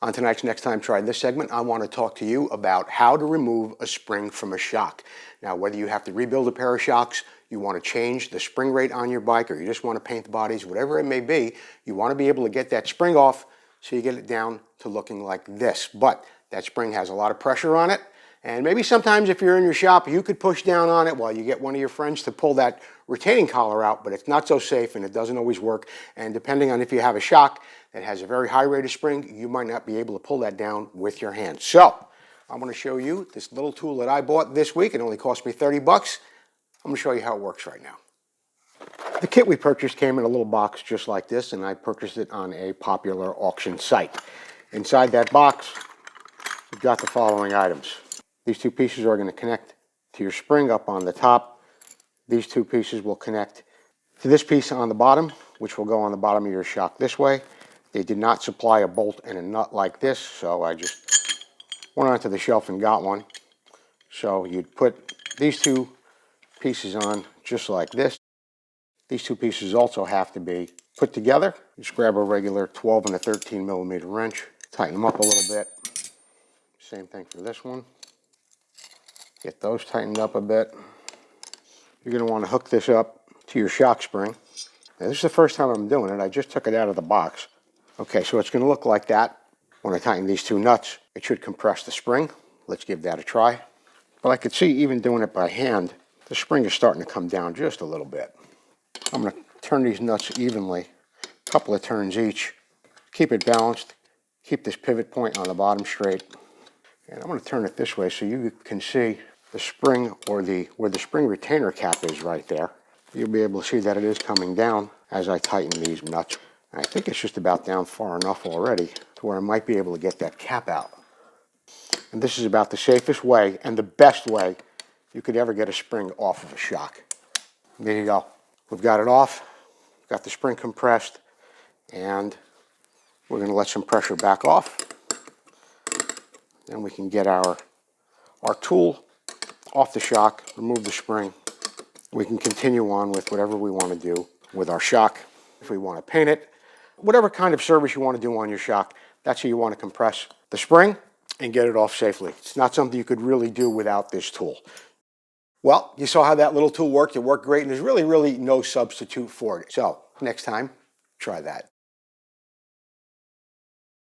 On tonight's Next Time Try This segment, I want to talk to you about how to remove a spring from a shock. Now, whether you have to rebuild a pair of shocks, you want to change the spring rate on your bike, or you just want to paint the bodies, whatever it may be, you want to be able to get that spring off so you get it down to looking like this. But that spring has a lot of pressure on it, and maybe sometimes if you're in your shop, you could push down on it while you get one of your friends to pull that retaining collar out, but it's not so safe and it doesn't always work. And depending on if you have a shock that has a very high rate of spring, you might not be able to pull that down with your hands. So I'm going to show you this little tool that I bought this week. It only cost me 30 bucks. I'm going to show you how it works right now. The kit we purchased came in a little box just like this, and I purchased it on a popular auction site. Inside that box, we've got the following items. These two pieces are going to connect to your spring up on the top. These two pieces will connect to this piece on the bottom, which will go on the bottom of your shock this way. They did not supply a bolt and a nut like this, so I just went onto the shelf and got one. So you'd put these two pieces on just like this. These two pieces also have to be put together. Just grab a regular 12 and a 13 millimeter wrench, tighten them up a little bit. Same thing for this one. Get those tightened up a bit. You're going to want to hook this up to your shock spring. Now, this is the first time I'm doing it. I just took it out of the box. Okay, so it's going to look like that. When I tighten these two nuts, it should compress the spring. Let's give that a try. But I could see even doing it by hand, the spring is starting to come down just a little bit. I'm going to turn these nuts evenly, a couple of turns each. Keep it balanced. Keep this pivot point on the bottom straight. And I'm going to turn it this way so you can see the spring, or where the spring retainer cap is right there. You'll be able to see that it is coming down as I tighten these nuts. I think it's just about down far enough already to where I might be able to get that cap out. And this is about the safest way and the best way you could ever get a spring off of a shock. There you go. We've got it off, got the spring compressed, and we're going to let some pressure back off. Then we can get our tool off the shock, remove the spring. We can continue on with whatever we want to do with our shock. If we want to paint it, whatever kind of service you want to do on your shock, that's how you want to compress the spring and get it off safely. It's not something you could really do without this tool. Well, you saw how that little tool worked. It worked great, and there's really no substitute for it. So next time, try that.